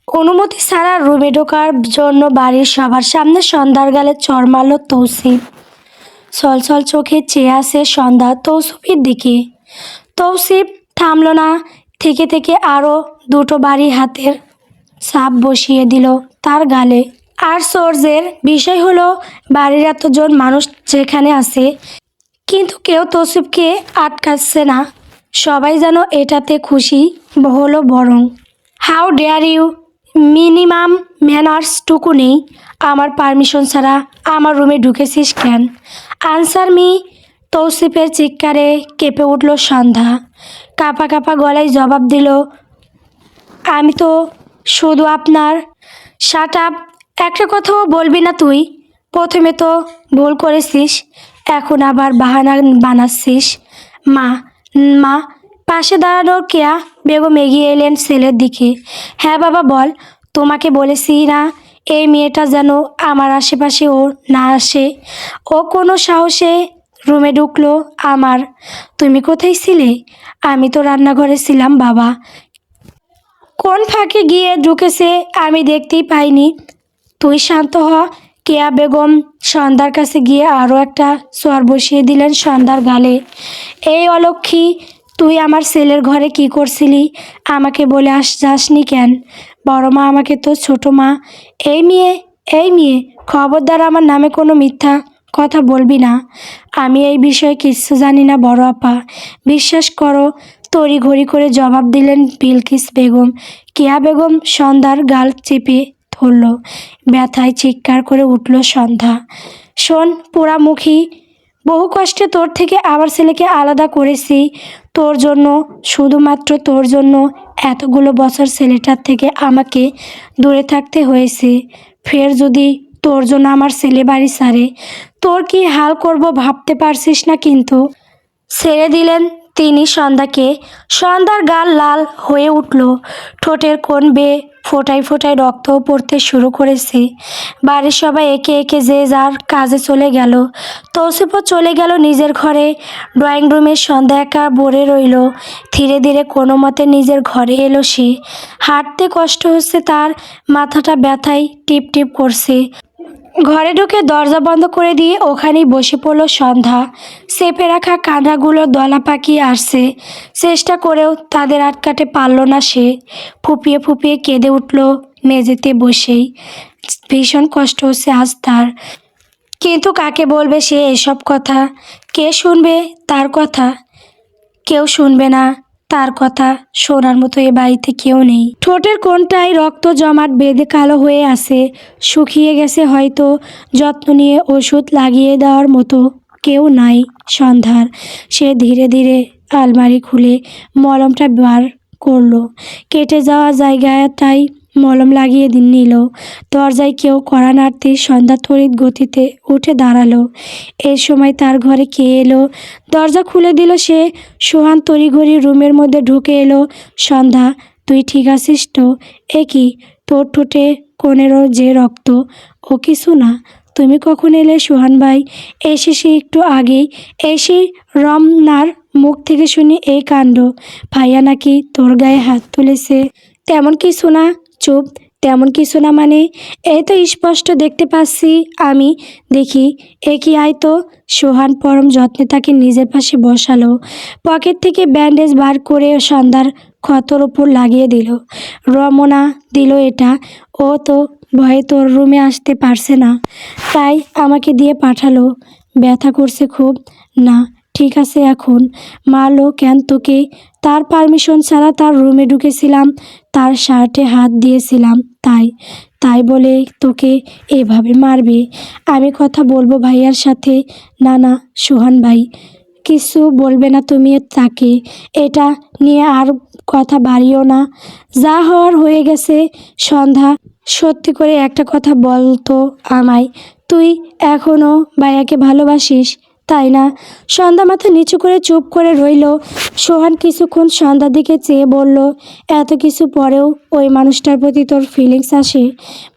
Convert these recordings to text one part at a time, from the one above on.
অনুমতি ছাড়া রুমে ঢোকার জন্য বাড়ির সবার সামনে সন্ধ্যার গালে চড় মারল তৌসিফ। ছলছল চোখে চেয়ে আসে সন্ধ্যা তৌসিফের দিকে। তৌসিফ থামল না, থেকে থেকে আরও দুটো বাড়ি হাতের ছাপ বসিয়ে দিল তার গালে। আশ্চর্যের বিষয় হলো, বাড়ির এতজন মানুষ যেখানে আছে, কিন্তু কেউ তৌসিফকে আটকাচ্ছে না। সবাই যেন এটাতে খুশি হলো বরং। হাউ ডেয়ার ইউ, মিনিমাম ম্যানার্সটুকু নেই? আমার পারমিশন ছাড়া আমার রুমে ঢুকেছিস কেন? Answer me. তৌসিফের চিৎকারে কেঁপে উঠল সন্ধ্যা। কাঁপা কাঁপা গলায় জবাব দিল, আমি তো শুধু আপনার। শাট আপ, একটা কথাও বলবি না তুই? প্রথমে তো ভুল করেছিস, এখন আবার বাহানা বানাচ্ছিস। মা, মা। পাশে দাঁড়ানো কেয়া বেগম এগিয়ে এলেন ছেলের দিকে। হ্যাঁ বাবা বল, তোমাকে বলেছি না এই মেয়েটা যেন আমার আশেপাশে ও না আসে। ও কোনো সাহসে রুমে ঢুকলো আমার। তুমি কোথায় ছিলে? আমি তো রান্নাঘরে ছিলাম বাবা। কোন ফাঁকে গিয়ে ঢুকেছে আমি দেখতেই পাইনি। তুই শান্ত হ। কেয়া বেগম সন্ধ্যার কাছে গিয়ে আরও একটা চর বসিয়ে দিলেন সন্ধ্যার গালে। এই অলক্ষী, তুই আমার ছেলের ঘরে কি করছিলি? আমাকে বলে যাসনি কেন? বড় মা আমাকে তো ছোট মা। এই মেয়ে, এই মেয়ে, খবরদার আমার নামে কোনো মিথ্যা কথা বলবি না। আমি এই বিষয়ে কিচ্ছু জানি না বড় আপা, বিশ্বাস করো। তড়িঘড়ি করে জবাব দিলেন বিলকিস বেগম। কেয়া বেগম সন্ধ্যার গাল চেপে ধরল। ব্যথায় চিৎকার করে উঠল সন্ধ্যা। শোন পোড়ামুখী, বহু কষ্টে তোর থেকে আমার ছেলেকে আলাদা করেছি। তোর জন্য, শুধুমাত্র তোর জন্য এতগুলো বছর ছেলেটার থেকে আমাকে দূরে থাকতে হয়েছে। ফের যদি তোর জন্য আমার ছেলে বাড়ি ছাড়ে, তোর কি হাল করব ভাবতে পারছিস না কিন্তু। ছেড়ে দিলেন তিনি সন্ধ্যাকে। সন্ধ্যার গাল লাল হয়ে উঠল, ঠোঁটের কোণ বেয়ে ফোঁটায় ফোঁটায় রক্তও পড়তে শুরু করেছে। বাড়ির সবাই একে একে যে যার কাজে চলে গেল। তৌসিফও চলে গেল নিজের ঘরে। ড্রয়িং রুমে সন্ধ্যা একা পড়ে রইল। ধীরে ধীরে কোনো মতে নিজের ঘরে এলো সে। হাঁটতে কষ্ট হচ্ছে তার, মাথাটা ব্যথায় টিপ টিপ করছে। ঘরে ঢুকে দরজা বন্ধ করে দিয়ে ওখানেই বসে পড়ল সন্ধ্যা। চেপে রাখা কান্নাগুলো দলা পাকিয়ে আসছে, চেষ্টা করেও তাদের আটকাতে পারল না সে। ফুপিয়ে ফুপিয়ে কেঁদে উঠল মেঝেতে বসেই। ভীষণ কষ্ট হচ্ছে আজ তার, কিন্তু কাকে বলবে সে এসব কথা? কে শুনবে তার কথা? কেউ শুনবে না তার কথা। শোনার মতো এ বাড়িতে কেউ নেই। ঠোঁটের কোণটায় রক্ত জমাট বেঁধে কালো হয়ে আছে, শুকিয়ে গেছে হয়তো। যত্ন নিয়ে ওষুধ লাগিয়ে দেওয়ার মতো কেউ নাই সন্ধ্যার। সে ধীরে ধীরে আলমারি খুলে মলমটা বার করলো। কেটে যাওয়া জায়গাটায় মলম লাগিয়ে নিল। দরজায় কেউ কড়া নাড়তে সন্ধ্যা তড়িৎ গতিতে উঠে দাঁড়ালো। এই সময় তার ঘরে কে এলো? দরজা খুলে দিল সে। সোহান তড়িঘড়ি রুমের মধ্যে ঢুকে এলো। সন্ধ্যা, তুই ঠিক আছিস তো? এ কি, তোর ঠোঁটে কোণেরও যে রক্ত? ও কিছু না। তুমি কখন এলে সোহান ভাই? এসেছি একটু আগেই। এসে রমনার মুখ থেকে শুনি এই কাণ্ড। ভাইয়া নাকি তোর গায়ে হাত তুলেছে। তেমন কিছু না। চুপ। তেমন কিছু না মানে? এই তো স্পষ্ট দেখতে পাচ্ছি আমি। দেখি, এ কি, আয় তো। সোহান পরম যত্নে তাকে নিজের পাশে বসালো। পকেট থেকে ব্যান্ডেজ বার করে সন্ধ্যার ক্ষতর ওপর লাগিয়ে দিল। রমনা দিল এটা। ও তো ভয়ে তোর রুমে আসতে পারছে না, তাই আমাকে দিয়ে পাঠালো। ব্যথা করছে খুব? না, ঠিক আছে এখন। মারলো কেন তোকে? তার পারমিশন ছাড়া তার রুমে ঢুকেছিলাম, তার শার্টে হাত দিয়েছিলাম, তাই। তাই বলে তোকে এভাবে মারবে? আমি কথা বলবো ভাইয়ার সাথে। না না সোহান ভাই, কিছু বলবে না তুমি তাকে। এটা নিয়ে আর কথা বাড়িও না। যা হওয়ার হয়ে গেছে। সন্ধ্যা, সত্যি করে একটা কথা বল তো আমায়, তুই এখনও ভাইয়াকে ভালোবাসিস, তাই না? সন্ধ্যা মাথা নিচু করে চুপ করে রইল। সোহান কিছুক্ষণ সন্ধ্যার দিকে চেয়ে বলল, এত কিছু পরেও ওই মানুষটার প্রতি তোর ফিলিংস আসে?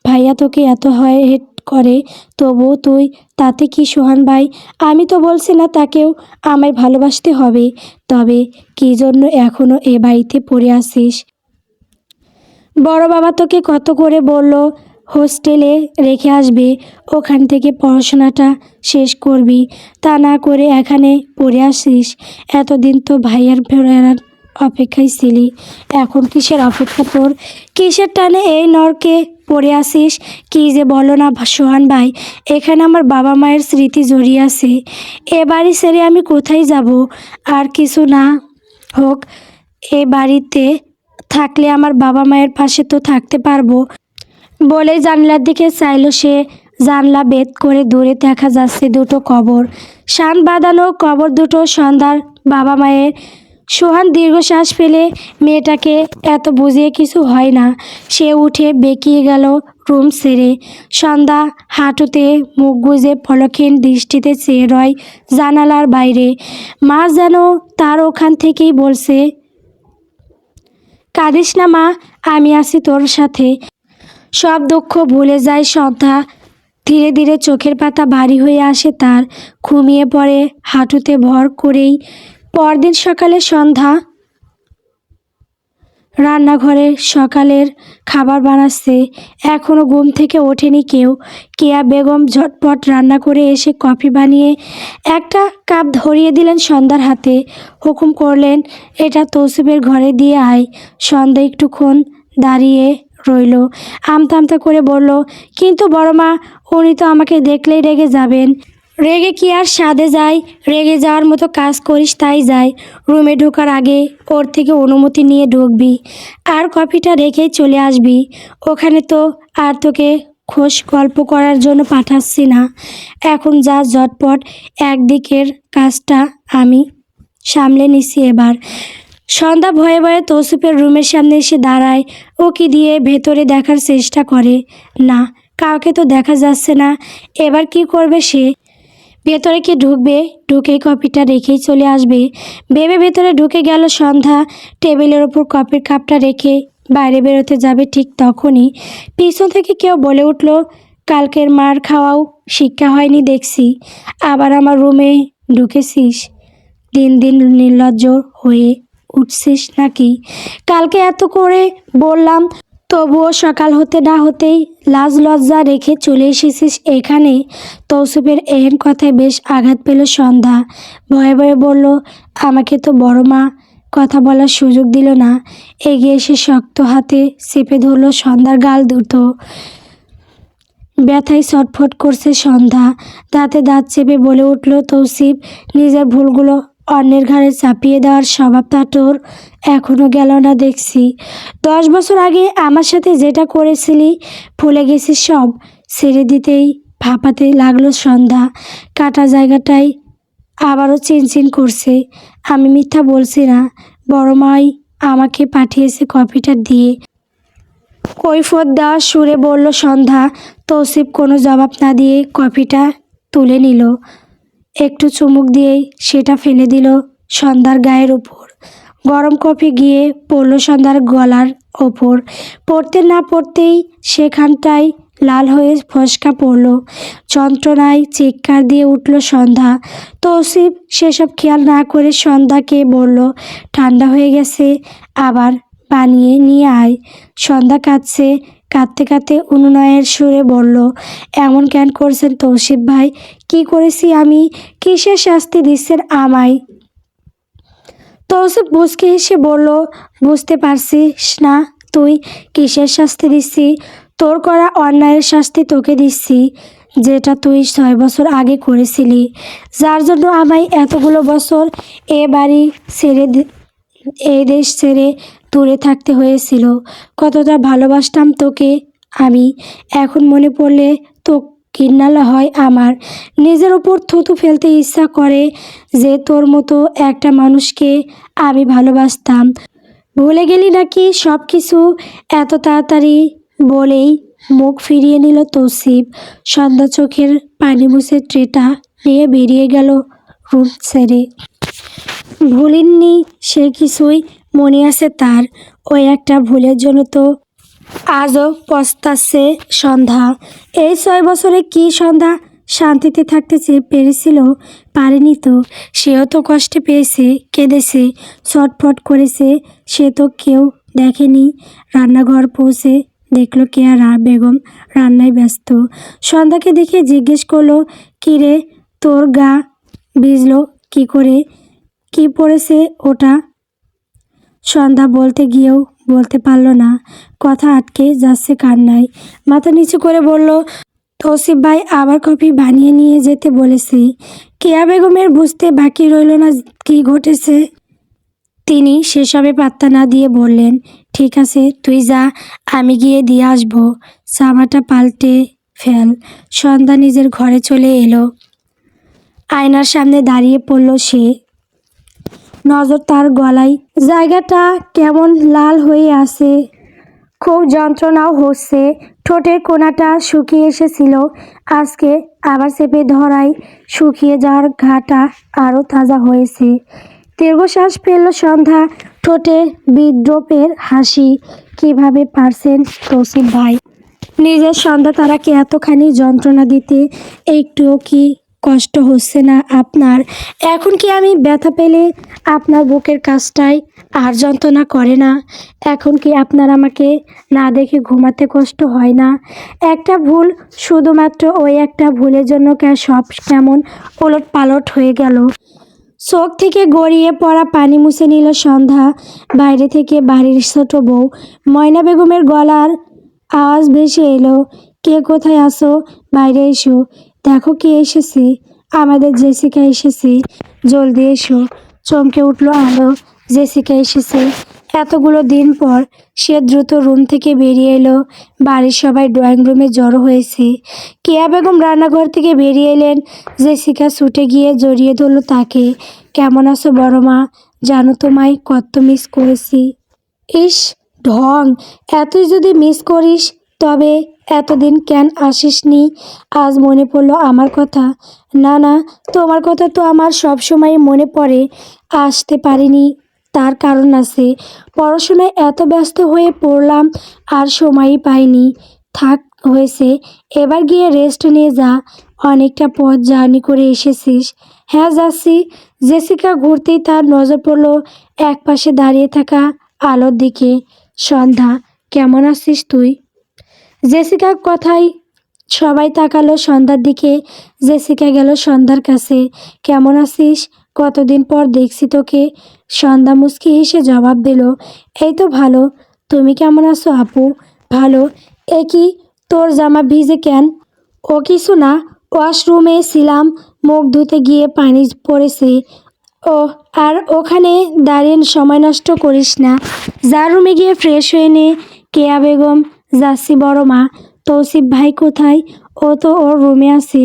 ভাইয়া তোকে এত হেট করে, তবুও তুই, তাতে কি সোহান ভাই? আমি তো বলছি না তাকেও আমায় ভালোবাসতে হবে, তবে কী জন্য এখনও এ বাড়িতে পড়ে আছিস? বড় বাবা তোকে কত করে বলল হোস্টেলে রেখে আসবে, ওখান থেকে পড়াশোনাটা শেষ করবি, তা না করে এখানে পড়ে আসিস। এতদিন তো ভাইয়ার ফেরার অপেক্ষায় ছিলি, এখন কিসের অপেক্ষা তোর? কিসের টানে এই নরকে পড়ে আসিস? কী যে বলো না সোহান ভাই, এখানে আমার বাবা মায়ের স্মৃতি জড়িয়ে আছে। এ বাড়ি ছেড়ে আমি কোথায় যাব? আর কিছু না হোক, এ বাড়িতে থাকলে আমার বাবা মায়ের পাশে তো থাকতে পারবো। বলেই জানলার দিকে চাইল সে। জানলা বেদ করে দূরে দেখা যাচ্ছে দুটো কবর, শান বাঁধানো কবর দুটো সন্ধ্যার বাবা মায়ের। সোহান দীর্ঘশ্বাস ফেলে, মেয়েটাকে এত বুঝিয়ে কিছু হয় না। সে উঠে বেঁকিয়ে গেল রুম ছেড়ে। সন্ধ্যা হাঁটুতে মুখ গুজে পলক্ষীন দৃষ্টিতে চেয়ে রয় জানালার বাইরে। মা যেন তার ওখান থেকেই বলছে, কাঁদিস না মা, আমি আছি তোর সাথে। সব দুঃখ ভুলে যায় সন্ধ্যা। ধীরে ধীরে চোখের পাতা ভারী হয়ে আসে তার, ঘুমিয়ে পড়ে হাঁটুতে ভর করেই। পরদিন সকালে সন্ধ্যা রান্নাঘরে সকালের খাবার বানাচ্ছে। এখনও ঘুম থেকে ওঠেনি কেউ। কেয়া বেগম ঝটপট রান্না করে এসে কফি বানিয়ে একটা কাপ ধরিয়ে দিলেন সন্ধ্যার হাতে। হুকুম করলেন, এটা তৌসিফের ঘরে দিয়ে আয়। সন্ধ্যা একটুক্ষণ দাঁড়িয়ে রইল, আমতা আমতা করে বলল, কিন্তু বড় মা, উনি তো আমাকে দেখলেই রেগে যাবেন। রেগে কি আর সাধে যায়? রেগে যাওয়ার মতো কাজ করিস তাই যায়। রুমে ঢোকার আগে ওর থেকে অনুমতি নিয়ে ঢুকবি, আর কফিটা রেখেই চলে আসবি। ওখানে তো আর তোকে খোশ গল্প করার জন্য পাঠাচ্ছি না। এখন যা ঝটপট, একদিকের কাজটা আমি সামলে নিছি এবার। সন্ধ্যা ভয়ে ভয়ে তৌসিফের রুমের সামনে এসে দাঁড়ায়। উকি দিয়ে ভেতরে দেখার চেষ্টা করে, না, কাউকে তো দেখা যাচ্ছে না। এবার কি করবে সে? ভেতরে কি ঢুকবে? ঢুকেই কফিটা রেখেই চলে আসবে ভেবে ভেতরে ঢুকে গেল সন্ধ্যা। টেবিলের ওপর কফির কাপটা রেখে বাইরে বেরোতে যাবে ঠিক তখনই পিছন থেকে কেউ বলে উঠল, কালকের মার খাওয়াও শিক্ষা হয়নি দেখছি, আবার আমার রুমে ঢুকেছিস। দিন দিন নির্লজ্জ হয়ে উঠছিস নাকি? কালকে এত করে বললাম, তবুও সকাল হতে না হতেই লাজ লজ্জা রেখে চলে এসেছিস এখানে। তৌসিফের এহেন কথায় বেশ আঘাত পেল সন্ধ্যা। ভয়ে ভয়ে বলল, আমাকে তো বড় মা কথা বলার সুযোগ দিল না। এগিয়ে এসে শক্ত হাতে চেপে ধরল সন্ধ্যার গাল দুটো। ব্যথায় ছটফট করছে সন্ধ্যা। দাঁতে দাঁত চেপে বলে উঠল, তৌসিফ, নিজের ভুলগুলো অন্যের ঘাড়ে চাপিয়ে দেওয়ার স্বভাবটা তোর এখনও গেল না দেখছি। 10 বছর আগে আমার সাথে যেটা করেছিলি ভুলে গেছিস সব? ছেড়ে দিতেই ভাপাতে লাগলো সন্ধ্যা। কাটা জায়গাটায় আবারও চিনচিন করছে। আমি মিথ্যা বলছি না, বড় মাই আমাকে পাঠিয়েছে কফিটা দিয়ে। কৈফিয়ত দেওয়ার সুরে বলল সন্ধ্যা। তৌসিফ কোনো জবাব না দিয়ে কফিটা তুলে নিল। একটু চুমুক দিয়েই সেটা ফেলে দিল সন্ধ্যার গায়ের ওপর। গরম কফি গিয়ে পড়ল সন্ধ্যার গলার ওপর। পড়তে না পড়তেই সেখানটায় লাল হয়ে ফসকা পড়ল। যন্ত্রণায় চিৎকার দিয়ে উঠল সন্ধ্যা। তৌসিফ সেসব খেয়াল না করে সন্ধ্যাকে বলল, ঠান্ডা হয়ে গেছে, আবার বানিয়ে নিয়ে আয়। সন্ধ্যা কাঁদছে। কাঁদতে কাঁদতে অনুনয়ের সুরে বলল, এমন কেন করছেন তৌসিফ ভাই? কি করেছি আমি? কিসের শাস্তি দিচ্ছেন আমায়? তৌসিফ মুচকি হেসে বলল, বুঝতে পারছিস না তুই কিসের শাস্তি দিচ্ছি? তোর করা অন্যায়ের শাস্তি তোকে দিচ্ছি, যেটা তুই 6 বছর আগে করেছিলি, যার জন্য আমায় এতগুলো বছর এ বাড়ি ছেড়ে এই দেশ ছেড়ে দূরে থাকতে হয়েছিল। কতটা ভালোবাসতাম তোকে আমি। এখন মনে পড়লে তো ঘৃণা হয় আমার। নিজের উপর থুতু ফেলতে ইচ্ছা করে যে তোর মতো একটা মানুষকে আমি ভালোবাসতাম। ভুলে গেলি নাকি সব কিছু এত তাড়াতাড়ি? বলেই মুখ ফিরিয়ে নিল তৌসিফ। সন্ধ্যা চোখের পানি মুছে ট্রেটা নিয়ে বেরিয়ে গেল রুম ছেড়ে। ভুলিনি সে কিছুই, মনে আছে তার। ওই একটা ভুলের জন্য তো আজও পস্তাচ্ছে সন্ধ্যা। এই 6 বছরে কি সন্ধ্যা শান্তিতে থাকতে পেরেছিল? পারেনি তো। সেও তো কষ্টে পেয়েছে, কেঁদেছে, ছটফট করেছে। সে তো কেউ দেখেনি। রান্নাঘর পৌঁছে দেখলো কেয়া বেগম রান্নায় ব্যস্ত। সন্ধ্যাকে দেখে জিজ্ঞেস করলো, কী রে, তোর গা ভিজলো কি করে? কি পড়েছে ওটা? সন্ধ্যা বলতে গিয়েও বলতে পারল না, কথা আটকে যাচ্ছে কান্নায়। মাথা নিচু করে বলল, তৌসিফ ভাই আবার কফি বানিয়ে নিয়ে যেতে বলেছি। কেয়া বেগমের বুঝতে বাকি রইল না কি ঘটেছে। তিনি সেসবে পাত্তা না দিয়ে বললেন, ঠিক আছে তুই যা, আমি গিয়ে দিয়ে আসবো। জামাটা পাল্টে ফেল। সন্ধ্যা নিজের ঘরে চলে এলো। আয়নার সামনে দাঁড়িয়ে পড়ল সে। নজর তার গলায়। জায়গাটা কেমন লাল হয়ে আছে, খুব যন্ত্রণাও হচ্ছে। ঠোঁটের কোণাটা শুকিয়ে এসেছিল, আজকে আবার চেপে ধরায় শুকিয়ে যাওয়ার ঘাটা আরও তাজা হয়েছে। দীর্ঘশ্বাস ফেলল সন্ধ্যা। ঠোঁটে বিদ্রূপের হাসি। কিভাবে পারছেন তৌসিফ ভাই নিজের সন্ধ্যা তারাকে এতখানি যন্ত্রণা দিতে? একটুও কি কষ্ট হচ্ছে না আপনার? এখন কি আমি ব্যথা পেলে আপনার বুকের কাজটাই আর যন্ত্রণা করে না? এখন কি আপনার আমাকে না দেখে ঘুমাতে কষ্ট হয় না? একটা ভুল, শুধুমাত্র ওই একটা ভুলের জন্য সব কেমন ওলট পালট হয়ে গেল। চোখ থেকে গড়িয়ে পড়া পানি মুছে নিল সন্ধ্যা। বাইরে থেকে বাড়ির ছোট বউ ময়না বেগমের গলার আওয়াজ ভেসে এলো, কে কোথায় আসো? বাইরে এসো, দেখো কে এসেছে। আমাদের জেসিকা এসেছে, জলদি এসো। চমকে উঠল আলো, জেসিকা এসেছে। এতগুলো দিন পর সে দ্রুত রুম থেকে বেরিয়ে এলো। বাড়ির সবাই ড্রয়িং রুমে জড়ো হয়েছে। কেয়া বেগম রান্নাঘর থেকে বেরিয়ে এলেন। জেসিকা ছুটে গিয়ে জড়িয়ে ধরল তাকে। কেমন আছো বড় মা? জানো তোমায় কত মিস করেছি। ইস ঢং, এতই যদি মিস করিস তবে এতদিন কেন আসিসনি? আজ মনে পড়লো আমার কথা? না না, তোমার কথা তো আমার সব সময় মনে পড়ে, আসতে পারিনি তার কারণ আছে। পড়াশোনায় এত ব্যস্ত হয়ে পড়লাম আর সময়ই পাইনি। থাক হয়েছে, এবার গিয়ে রেস্ট নিয়ে যা। অনেকটা পথ জার্নি করে এসেছিস। হ্যাঁ যাচ্ছি। জেসিকা ঘুরতেই তার নজর পড়ল একপাশে দাঁড়িয়ে থাকা আলোর দিকে। সন্ধ্যা, কেমন আছিস তুই? জেসিকার কথাই সবাই তাকালো সন্ধ্যার দিকে। জেসিকা গেল সন্ধ্যার কাছে। কেমন আছিস? কতদিন পর দেখছি তোকে। সন্ধ্যা মুচকি হেসে জবাব দিল, এই তো ভালো। তুমি কেমন আছো আপু? ভালো। এ কি, তোর জামা ভিজে কেন? ও কিছু না, ওয়াশরুমে ছিলাম, মুখ ধুতে গিয়ে পানি পড়েছে। ও, আর ওখানে দাঁড়িয়ে সময় নষ্ট করিস না, যা রুমে গিয়ে ফ্রেশ হয়ে নে। কেয়া বেগম, যাচ্ছি বড় মা। তৌসিফ ভাই কোথায়? ও তো ওর রুমে আছে,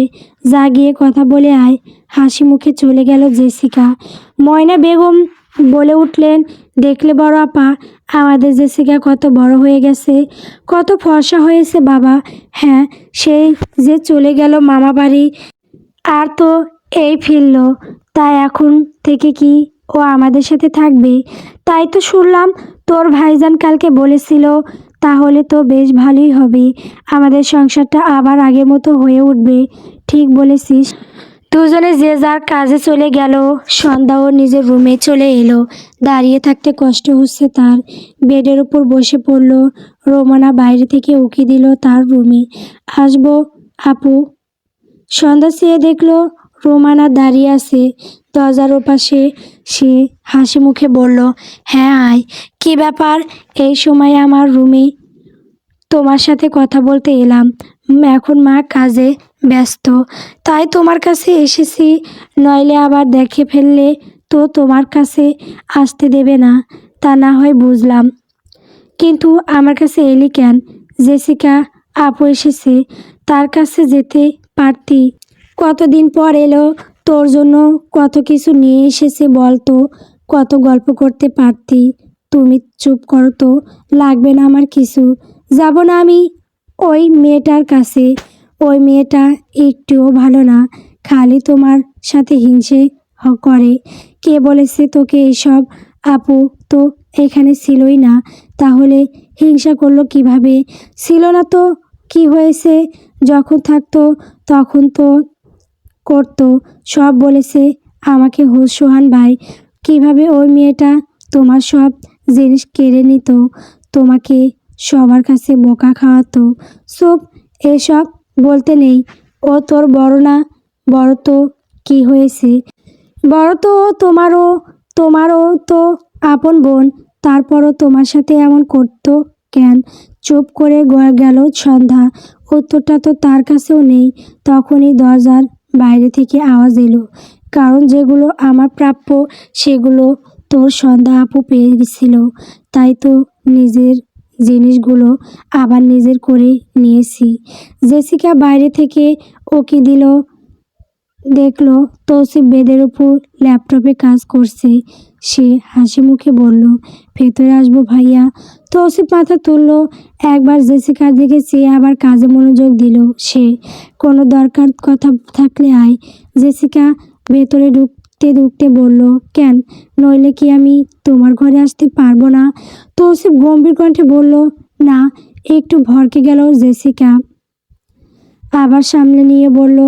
যা গিয়ে কথা বলে আয়। হাসি মুখে চলে গেল জেসিকা। ময়না বেগম বলে উঠলেন, দেখলে বড় আপা, আমাদের জেসিকা কত বড় হয়ে গেছে, কত ফর্সা হয়েছে বাবা। হ্যাঁ, সেই যে চলে গেল মামা বাড়ি, আর তো এই ফিরল। তাই এখন থেকে কি ও আমাদের সাথে থাকবে? তাই তো শুনলাম, তোর ভাইজান কালকে বলেছিল। তাহলে তো বেশ ভালোই হবে, আমাদের সংসারটা আবার আগের মতো হয়ে উঠবে। ঠিক বলেছিস। দুজনে যে যার কাজে চলে গেল। সন্ধ্যাও নিজের রুমে চলে এলো। দাঁড়িয়ে থাকতে কষ্ট হচ্ছে তার। বেডের উপর বসে পড়ল। রোমানা বাইরে থেকে উকি দিল তার রুমে। আসবো আপু? সন্ধ্যা চেয়ে দেখল রোমানা দাঁড়িয়ে আছে দরজার ওপাশে। সে হাসি মুখে বলল, হ্যাঁ আয়। কি ব্যাপার এই সময় আমার রুমে? তোমার সাথে কথা বলতে এলাম। এখন মা কাজে ব্যস্ত, তাই তোমার কাছে এসেছি। নইলে আবার দেখে ফেললে তো তোমার কাছে আসতে দেবে না। তা না হয় বুঝলাম, কিন্তু আমার কাছে এলি কেন? জেসিকা আপু এসেছে, তার কাছে যেতে পারতি। কতদিন পর এলো, তোর জন্য কত কিছু নিয়ে এসেছে বলতো, কত গল্প করতে পারতি। তুমি চুপ করো তো, লাগবে না আমার কিছু। যাব না আমি ওই মেয়েটার কাছে। ওই মেয়েটা একটুও ভালো না, খালি তোমার সাথে হিংসে করে। কে বলেছে তোকে এসব? আপু তো এখানে ছিলই না, তাহলে হিংসা করলো কিভাবে? ছিল না তো কি হয়েছে, যখন থাকতো তখন তো করতো। সব বলেছে আমাকে সোহান ভাই। কিভাবে ওই মেয়েটা তোমার সব জিনিস কেড়ে নিত, তোমাকে সবার কাছে বোকা খাওয়াতো। সব এসব বলতে নেই, ও তোর বড় না? বড় তো কি হয়েছে? বড় তো ও তোমারও তো আপন বোন। তারপরও তোমার সাথে এমন করতো কেন? চুপ করে গেল সন্ধ্যা। উত্তরটা তো তার কাছেও নেই। তখনই দরজার বাইরে থেকে আওয়াজ এলো, কারণ যেগুলো আমার প্রাপ্য সেগুলো তোর সন্ধ্যা আপু পেয়ে গেছিল, তাই তো নিজের জিনিসগুলো আবার নিজের করে নিয়েছি। জেসিকা বাইরে থেকে ওকে দিল, দেখলো তৌসিফ বেডের উপর ল্যাপটপে কাজ করছে। সে হাসি মুখে বলল, ভেতরে আসবো ভাইয়া? তৌসিফ মাথা তুলল, একবার জেসিকার দিকে চেয়ে আবার কাজে মনোযোগ দিল সে। কোনো দরকার কথা থাকলে আয়। জেসিকা ভেতরে ঢুকতে বলল, কেন? নইলে কি আমি তোমার ঘরে আসতে পারবো না? তৌসিফ গম্ভীর কণ্ঠে বলল, না। একটু ভড়কে গেল জেসিকা, আবার সামনে নিয়ে বলল,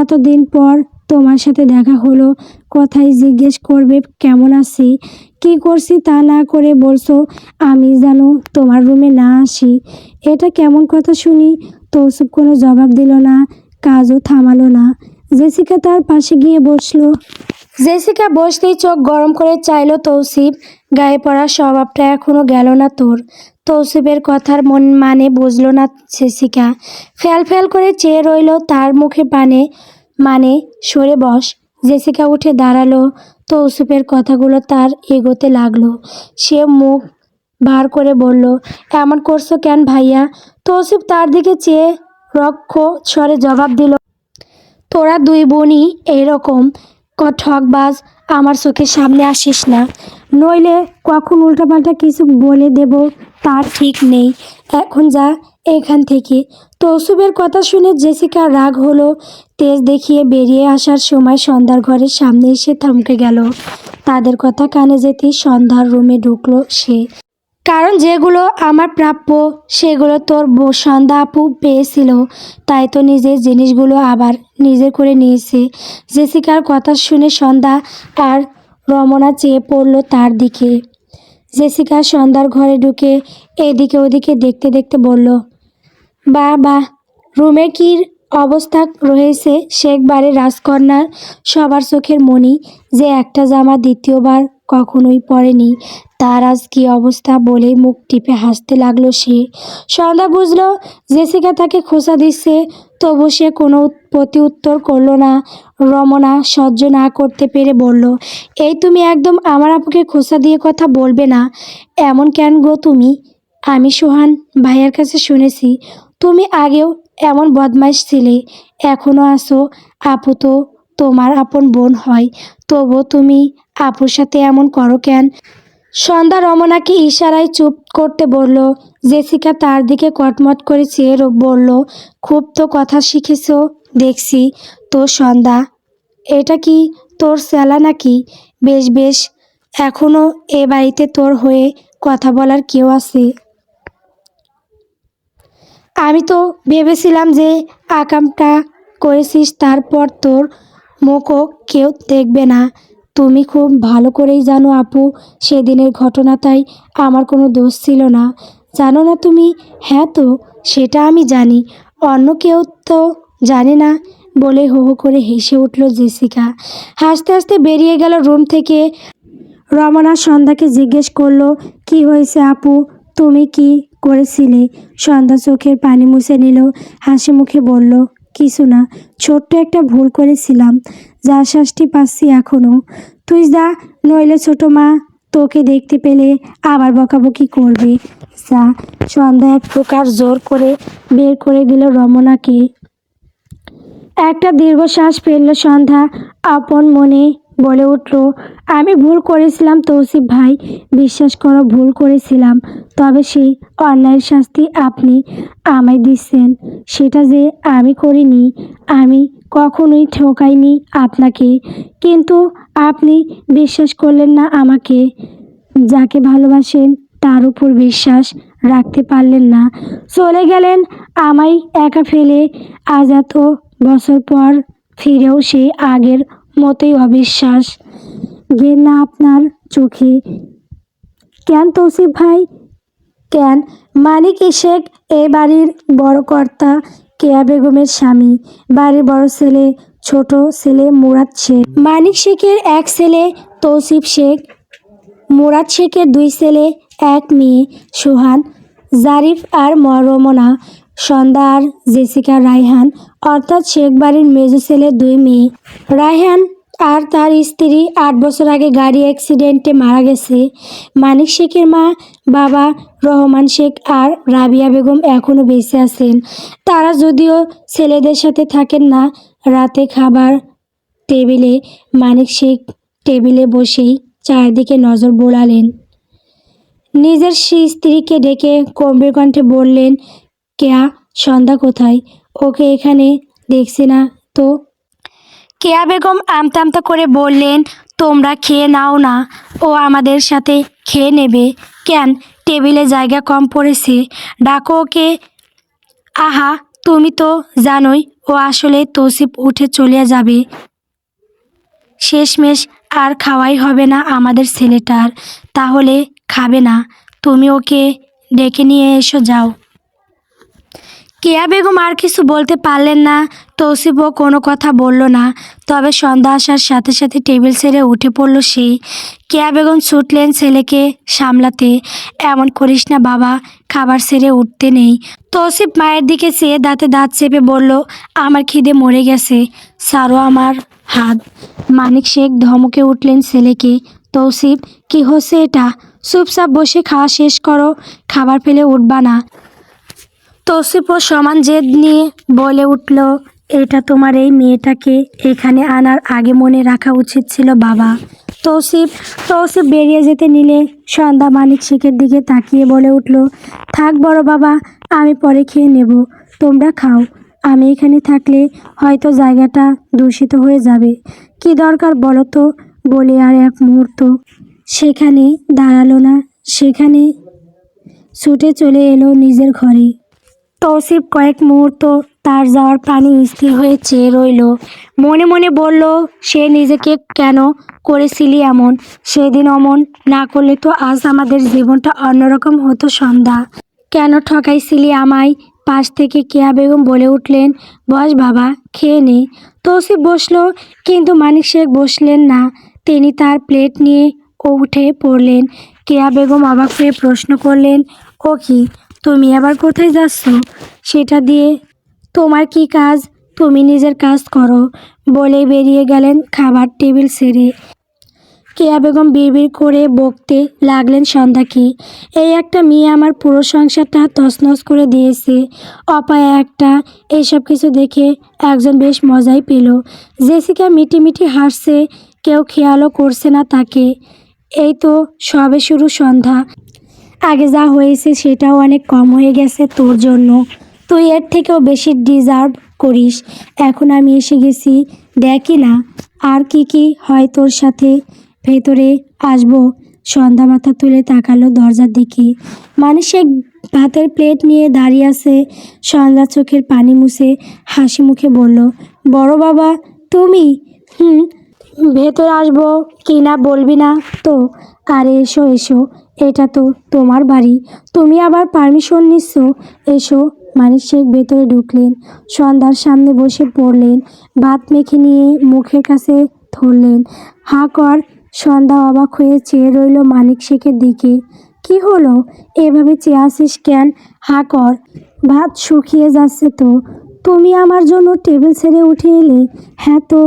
এতদিন পর তোমার সাথে দেখা হলো, কথাই জিজ্ঞেস করবে কেমন আছি, কি করছি তা না করে বলছো আমি যেন তোমার রুমে না আসি। এটা কেমন কথা শুনি? তৌসিফ কোনো জবাব দিল না, কাজও থামালো না। জেসিকা তার পাশে গিয়ে বসলো। জেসিকা বসতেই চোখ গরম করে চাইলো তৌসিফ, গায়ে পড়া স্বভাবটা এখনো গেল না তোর? তৌসিফের কথার মানে বুঝলো না জেসিকা, ফ্যাল করে চেয়ে রইল তার মুখে মানে সরে বস। জেসিকা উঠে দাঁড়ালো। তৌসিফের কথাগুলো তার এগোতে লাগলো। সে মুখ ভার করে বলল, এমন করছো কেন ভাইয়া? তৌসিফ তার দিকে চেয়ে রক্ষ স্বরে জবাব দিল, তোরা দুই বোনই এইরকম ঠকবাজ, আমার চোখের সামনে আসিস না, নইলে কখন উল্টাপাল্টা কিছু বলে দেব তার ঠিক নেই। এখন যা এখান থেকে। তৌসিফের কথা শুনে জেসিকার রাগ হলো। তেজ দেখিয়ে বেরিয়ে আসার সময় সন্ধ্যার ঘরের সামনে এসে থমকে গেল। তাদের কথা কানে যেতেই সন্ধ্যার রুমে ঢুকলো সে, কারণ যেগুলো আমার প্রাপ্য সেগুলো তোর সন্ধ্যা আপু পেয়েছিল, তাই তো নিজের জিনিসগুলো আবার নিজের করে নিয়েছে। জেসিকার কথা শুনে সন্ধ্যা আর রমনা চেয়ে পড়ল তার দিকে। জেসিকা সন্ধ্যার ঘরে ঢুকে এদিকে ওদিকে দেখতে দেখতে বলল, বাহ, রুমের কী অবস্থা রয়েছে! শেখবারের রাজকন্যার সবার চোখের মণি, যে একটা জামা দ্বিতীয়বার কখনোই পরেনি, তার আজ কী অবস্থা বলে মুখ টিপে হাসতে লাগলো সে। সন্ধ্যা বুঝলো জেসিকা তাকে খোঁচা দিচ্ছে, তবু সে কোনো প্রতি উত্তর করলো না। রমনা সহ্য না করতে পেরে বলল, এই তুমি একদম আমার আপুকে খোঁচা দিয়ে কথা বলবে না, এমন কেন গো তুমি? আমি সোহান ভাইয়ার কাছে শুনেছি তুমি আগেও এমন বদমাইশ ছিলে, এখনও আছো। আপু তো তোমার আপন বোন হয়, তবু তুমি আপুর সাথে এমন করো কেন? সন্ধ্যা রমনাকে ইশারায় চুপ করতে বলল। জেসিকা তার দিকে কটমট করে চেয়ে বলল, খুব তো কথা শিখেছ দেখছি তো সন্ধ্যা, এটা কি তোর স্যালা নাকি? বেশ, এখনও এ বাড়িতে তোর হয়ে কথা বলার কেউ আছে? আমি তো ভেবেছিলাম যে আকামটা করেছিস, তারপর তোর মুখও কেউ দেখবে না। তুমি খুব ভালো করেই জানো আপু, সেদিনের ঘটনাটাই আমার কোনো দোষ ছিল না, জানো না তুমি? হ্যাঁ তো সেটা আমি জানি, অন্য কেউ তো জানে না বলে হো হো করে হেসে উঠল জেসিকা। হাসতে হাসতে বেরিয়ে গেল রুম থেকে। রমনা সন্ধ্যাকে জিজ্ঞেস করলো, কি হয়েছে আপু, তুমি কি করেছিলে? সন্ধ্যা চোখের পানি মুছে নিল, হাসি মুখে বলল, কিছু না, ছোট্ট একটা ভুল করেছিলাম, যা শাস্তি পাচ্ছি এখনও। তুই যা, নইলে ছোট মা তোকে দেখতে পেলে আবার বকাবকি করবে। যা। সন্ধ্যা এক প্রকার জোর করে বের করে দিল রমনাকে। একটা দীর্ঘশ্বাস ফেলল সন্ধ্যা, আপন মনে বলে উঠল, আমি ভুল করেছিলাম তৌসিফ ভাই, বিশ্বাস করো ভুল করেছিলাম, তবে সেই অন্যায়ের শাস্তি আপনি আমায় দিচ্ছেন সেটা যে আমি করিনি, আমি কখনোই ঠকাইনি আপনাকে, কিন্তু আপনি বিশ্বাস করলেন না আমাকে, যাকে ভালোবাসেন তার উপর বিশ্বাস রাখতে পারলেন না, চলে গেলেন আমায় একা ফেলে। আজ এত বছর পর ফিরেও সেই আগের মতোই অবিশ্বাস, ঘেন্না আপনার চোখে কেন তৌসিফ ভাই? কেন? মানিক শেখ এই বাড়ির বড় কর্তা, কেয়া বেগমের স্বামী, বাড়ির বড় ছেলে, ছোট ছেলে মুরাদ শেখ। মানিক শেখের এক ছেলে তৌসিফ শেখ, মুরাদ শেখের দুই ছেলে, এক মেয়ে সোহান, জারিফ আর রমনা, সন্ধ্যা আর জেসিকা রায়হান, অর্থাৎ শেখ বাড়ির মেজ ছেলে দুই মেয়ে। রায়হান আর তার স্ত্রী 8 বছর আগে গাড়ি অ্যাক্সিডেন্টে মারা গেছে। মানিক শেখের মা বাবা রহমান শেখ আর রাবিয়া বেগম এখনও বেঁচে আছেন। তারা যদিও ছেলেদের সাথে থাকেন না। রাতে খাবার টেবিলে মানিক শেখ টেবিলে বসেই চারদিকে নজর বোলালেন। নিজের স্ত্রীকে ডেকে গম্ভীর কণ্ঠে বললেন, কেয়া, সন্ধ্যা কোথায়? ওকে এখানে দেখছি না তো। কেয়া বেগম আমতা আমতা করে বললেন, তোমরা খেয়ে নাও না, ও আমাদের সাথে খেয়ে নেবে। কেন, টেবিলে জায়গা কম পড়েছে? ডাকো ওকে। আহা, তুমি তো জানোই ও আসলে তৌসিফ উঠে চলে যাবে। শেষমেশ আর খাওয়াই হবে না আমাদের ছেলেটার। তাহলে খাবে না? তুমি ওকে ডেকে নিয়ে এসো, যাও। কেয়া বেগম আর কিছু বলতে পারলেন না। তৌসিফও কোনো কথা বলল না। তবে সন্ধ্যা আসার সাথে সাথে টেবিল ছেড়ে উঠে পড়ল সে। কেয়া বেগম ছুটলেন ছেলেকে সামলাতে। এমন করিস না বাবা, খাবার ছেড়ে উঠতে নেই। তৌসিফ মায়ের দিকে চেয়ে দাঁতে দাঁত চেপে বলল, আমার খিদে মরে গেছে, ছাড়ো আমার হাত। মানিক শেখ ধমকে উঠলেন ছেলেকে। তৌসিফ, কি হচ্ছে এটা? চুপচাপ বসে খাওয়া শেষ করো, খাবার ফেলে উঠবা না। তৌসিফও সমান জেদ নিয়ে বলে উঠল, এটা তোমার এই মেয়েটাকে এখানে আনার আগে মনে রাখা উচিত ছিল বাবা। তৌসিফ বেরিয়ে যেতে নিলে সন্ধ্যা মানিক শেখের দিকে তাকিয়ে বলে উঠল, থাক বড় বাবা, আমি পরে খেয়ে নেব, তোমরা খাও। আমি এখানে থাকলে হয়তো জায়গাটা দূষিত হয়ে যাবে। কি দরকার বলো তো? বলে আর এক মুহূর্ত সেখানে দাঁড়ালো না। সেখানে ছুটে চলে এলো নিজের ঘরে। তৌসিফ কয়েক মুহূর্ত তার যাওয়ার পানি স্থির হয়ে চেয়ে রইল। মনে মনে বলল, সে নিজেকে কেন করেছিলি এমন? সেদিন অমন না করলে তো আজ আমাদের জীবনটা অন্যরকম হতো। সন্ধ্যা, কেন ঠকাইছিলি আমায়? পাশ থেকে কেয়া বেগম বলে উঠলেন, বস বাবা, খেয়ে নে। তৌসিফ বসলো, কিন্তু মানিক শেখ বসলেন না। তিনি তার প্লেট নিয়ে উঠে পড়লেন। কেয়া বেগম অবাক হয়ে প্রশ্ন করলেন, ও কি, তুমি আবার কোথায় যাচ্ছ? সেটা দিয়ে তোমার কি কাজ? তুমি নিজের কাজ করো, বলে বেরিয়ে গেলেন খাবার টেবিল ছেড়ে। কেয়া বেগম বিড়বিড় করে বকতে লাগলেন সন্ধ্যাকে, এই একটা মেয়ে আমার পুরো সংসারটা তছনছ করে দিয়েছে। অপায়া একটা। এইসব কিছু দেখে একজন বেশ মজাই পেল। জেসিকা মিটি মিটি হাসছে, কেউ খেয়ালও করছে না তাকে। এই তো সবে শুরু সন্ধ্যা, আগে যা হয়েছে সেটাও অনেক কম হয়ে গেছে তোর জন্য। তুই এর থেকেও বেশি ডিজার্ভ করিস। এখন আমি এসে গেছি, দেখি না আর কি কি হয় তোর সাথে। ভেতরে আসবো। সন্ধ্যা মাথা তুলে তাকালো দরজার দিকে। মানিক শেখ ভাতের প্লেট নিয়ে দাঁড়িয়ে আছে। সন্ধ্যা চোখের পানি মুছে হাসি মুখে বলল, বড় বাবা তুমি? ভেতর আসবো কি না বলবি না তো? আরে এসো এসো, এটা তো তোমার বাড়ি, তুমি আবার পারমিশন নিচ্ছ? এসো। মানিক শেখ ভেতরে ঢুকলেন। সন্ধ্যার সামনে বসে পড়লেন। ভাত মেখে নিয়ে মুখের কাছে ধরলেন। হা কর। সন্ধ্যা অবাক হয়ে চেয়ে রইল মানিক শেখের দিকে। কি হলো, এভাবে চেয়ে আসিস কেন? হা কর। ভাত শুকিয়ে যাচ্ছে তো। তুমি আমার জন্য টেবিল ছেড়ে উঠে এলে? হ্যাঁ তো,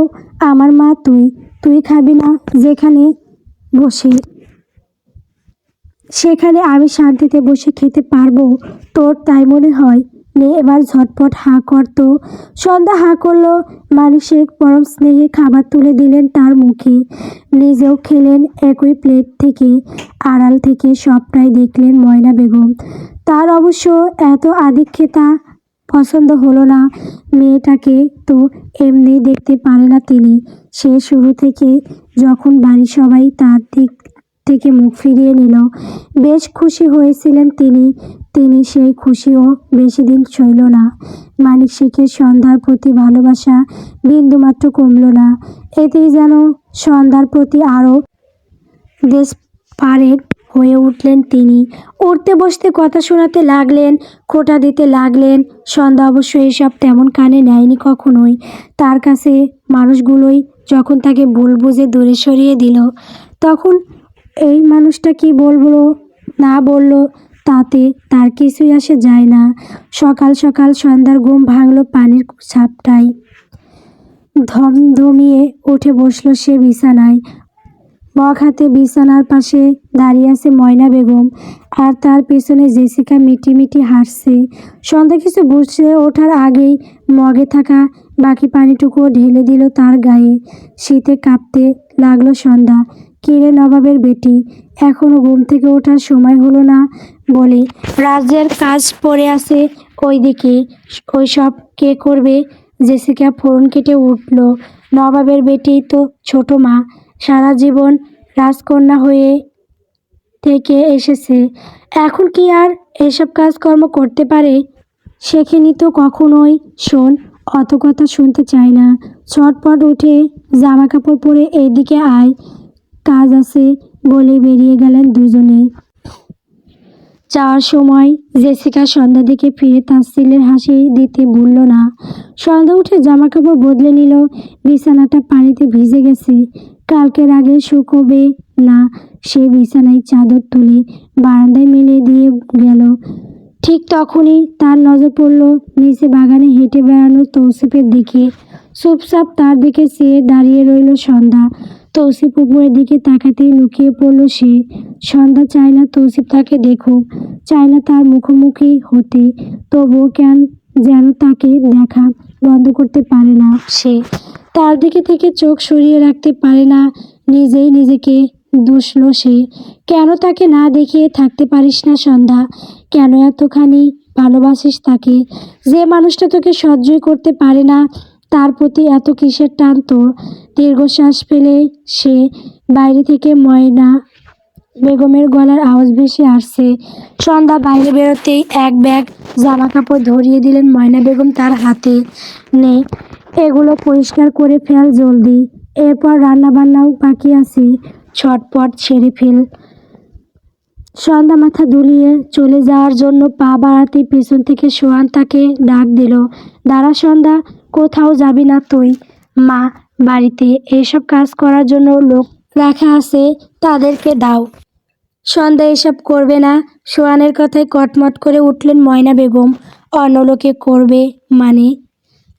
আমার মা তুই খাবি না যেখানে বসে? সেখানে আমি শান্তিতে বসে খেতে পারবো তোর তাই মনে হয়? নে এবার ঝটপট হাঁ কর তো। সন্ধ্যা হাঁ করলো। মানিক শেখ পরম স্নেহে খাবার তুলে দিলেন তার মুখে। নিজেও খেলেন একই প্লেট থেকে। আড়াল থেকে সবটাই দেখলেন ময়না বেগম। তার অবশ্য এত আধিক্যতা পছন্দ হলো না। মেয়েটাকে তো এমনি দেখতে পারে না তিনি। সে শুরু থেকে যখন বাড়ির সবাই তার দিক থেকে মুখ ফিরিয়ে নিল, বেশ খুশি হয়েছিলেন তিনি সেই খুশিও বেশি দিন সইল না। মানিক শেখের সন্ধ্যার প্রতি ভালোবাসা বিন্দুমাত্র কমল না। এতেই যেন সন্ধ্যার প্রতি আরও ডেসপারেট হয়ে উঠলেন তিনি। উঠতে বসতে কথা শোনাতে লাগলেন, খোঁটা দিতে লাগলেন। সন্ধ্যা অবশ্য এসব তেমন কানে নেয়নি কখনোই। তার কাছে মানুষগুলোই যখন তাকে ভুল বুঝে দূরে সরিয়ে দিল, তখন এই মানুষটা কি বলবো না বললো তাতে তার কিছুই আসে যায় না। সকাল সকাল সন্ধ্যার ঘুম ভাঙল পানির ছাপটায়। ধমধমিয়ে উঠে বসলো সে বিছানায়। মগ হাতে বিছানার পাশে দাঁড়িয়ে আছে ময়না বেগম, আর তার পেছনে জেসিকা মিটি হাসছে। সন্ধ্যা কিছু বুঝে ওঠার আগেই মগে থাকা বাকি পানিটুকুও ঢেলে দিল তার গায়ে। শীতে কাঁপতে লাগলো সন্ধ্যা। কিরে নবাবের বেটি, এখনো ঘুম থেকে ওঠার সময় হলো না বলে রাজ্যের কাজ পড়ে আছে ওইদিকে, ওইসব কে করবে? জেসিকা ফোন কেটে উঠল। নবাবের বেটি তো ছোট মা, সারা জীবন রাজকন্যা হয়ে থেকে এসেছে, এখন কি আর এসব কাজকর্ম করতে পারে? শেখেনি তো কখনোই। শোন, অত কথা শুনতে চাই না। ছটপট উঠে জামা কাপড় পরে এইদিকে আয়, কাজ আছে বলে বেরিয়ে গেলেন দুজনে। যাওয়ার সময় জেসিকা সন্ধ্যা দিকে ফিরে তাচ্ছিল্যের হাসি দিতে ভুলল না। সন্ধ্যা উঠে জামা কাপড় বদলে নিল। বিছানাটা পানিতে ভিজে গেছে, কালকের আগে শুকোবে না। সে বিছানায় চাদর তুলে বারান্দায় মেলে দিয়ে গেল। ঠিক তখনই তার নজর পড়ল নিচে বাগানে হেঁটে বেড়ানো তৌসিফের দিকে। চুপচাপ তার দিকে চেয়ে দাঁড়িয়ে রইল সন্ধ্যা। তৌসিফ উপরের দিকে তাকাতেই লুকিয়ে পড়ল সে। সন্ধ্যা চায় না তৌসিফ তাকে দেখুক, চায় না তার মুখোমুখি হতে, তবুও যেন তাকে দেখা বন্ধ করতে পারে না সে। তার দিকে থেকে চোখ সরিয়ে রাখতে পারে না। নিজেই নিজেকে দুষল সে। কেন তাকে না দেখিয়ে থাকতে পারিস না সন্ধ্যা? কেন এতখানি ভালোবাসিস তাকে? যে মানুষটা তোকে সহ্যই করতে পারে না, তার প্রতি এত কিসের টান তোর? দীর্ঘশ্বাস ফেলে সে বাইরে থেকে ময়না বেগমের গলার আওয়াজ ভেসে আসছে। সন্ধ্যা বাইরে বেরোতেই এক ব্যাগ জামা কাপড় ধরিয়ে দিলেন ময়না বেগম তার হাতে। নে, এগুলো পরিষ্কার করে ফেল জলদি, এরপর রান্না বান্নাও বাকি আছে, ছটপট ছেড়ে ফেল। সন্ধ্যা মাথা দুলিয়ে চলে যাওয়ার জন্য পা বাড়াতে পেছন থেকে সোহান তাকে ডাক দিল। দাঁড়া সন্ধ্যা, কোথাও যাবি না তুই। মা, বাড়িতে এইসব কাজ করার জন্য লোক রাখা আছে, তাদেরকে দাও। সন্ধ্যা এসব করবে না। সোহানের কথায় কটমট করে উঠলেন ময়না বেগম। অন্য লোকে করবে মানে?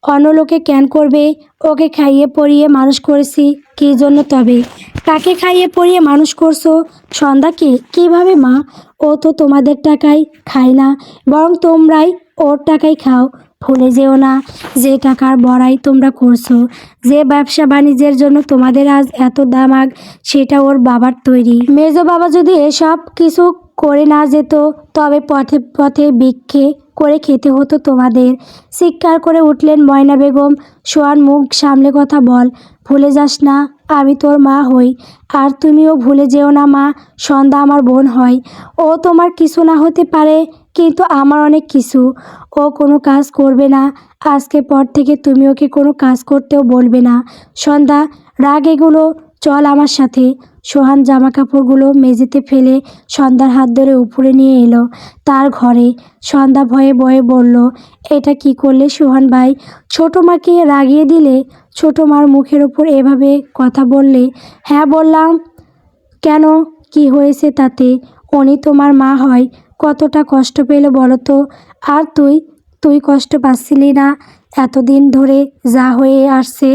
অন্য লোকে কেন করবে? ওকে খাইয়ে পরিয়ে মানুষ করেছি কী জন্য তবে? কাকে খাইয়ে পরিয়ে মানুষ করছো? সন্ধ্যাকে? কিভাবে মা? ও তো তোমাদের টাকায় খায় না, বরং তোমরাই ওর টাকায় খাও। ভুলে যেও না, যে টাকার বড়াই তোমরা করছো, যে ব্যবসা বাণিজ্যের জন্য তোমাদের আজ এত দামাগ, সেটা ওর বাবার তৈরি। মেজো বাবা যদি এসব কিছু করে না যেত, তবে পথে পথে ভিক্ষে করে খেতে হতো তোমাদের। চিৎকার করে উঠলেন ময়না বেগম। সোহান, মুখ সামলে কথা বল। ভুলে যাস না আমি তোর মা হই, আর তুমিও ভুলে যেও না মা, সন্ধ্যা আমার বোন হয়। ও তোমার কিছু না হতে পারে, কিন্তু আমার অনেক কিছু। ও কোনো কাজ করবে না, আজকে পর থেকে তুমি ওকে কোনো কাজ করতেও বলবে না। সন্ধ্যা, রাগ এগুলো, চল আমার সাথে। সোহান জামা কাপড়গুলো মেঝেতে ফেলে সন্ধ্যার হাত ধরে উপরে নিয়ে এলো তার ঘরে। সন্ধ্যা ভয়ে ভয়ে বলল, এটা কি করলে সোহান ভাই? ছোট মাকে রাগিয়ে দিলে? ছোট মার মুখের ওপর এভাবে কথা বললে? হ্যাঁ বললাম। কেন, কি হয়েছে তাতে? উনি তোমার মা হয়, কতটা কষ্ট পেল বলো তো? আর তুই কষ্ট পাচ্ছিলি না এতদিন ধরে? যা হয়ে আসছে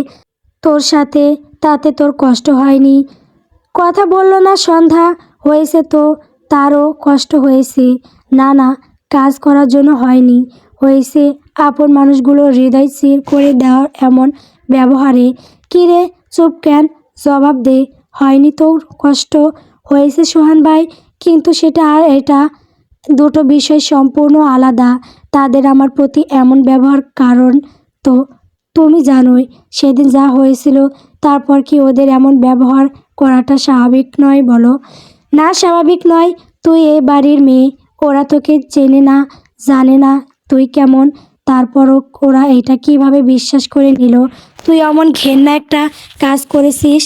তোর সাথে, তাতে তোর কষ্ট হয়নি? কথা বলল না সন্ধ্যা। হয়েছে তো, তারও কষ্ট হয়েছে। না না, কাজ করার জন্য হয়নি, হয়েছে আপন মানুষগুলো হৃদয় চির করে দেওয়ার এমন ব্যবহারে। কী রে, চুপ কেন? জবাব দে। হয়নি তোর কষ্ট? হয়েছে সোহান ভাই, কিন্তু সেটা আর এটা দুটো বিষয় সম্পূর্ণ আলাদা। তাদের আমার প্রতি এমন ব্যবহার কারণ তো তুমি জানোই সেদিন যা হয়েছিল, তারপর কি ওদের এমন ব্যবহার করাটা স্বাভাবিক নয় বলো? না, স্বাভাবিক নয়। তুই এই বাড়ির মেয়ে, ওরা তোকে চেনে না, জানে না তুই কেমন, তারপরও ওরা এটা কিভাবে বিশ্বাস করে নিল তুই অমন ঘেন্না একটা কাজ করেছিস?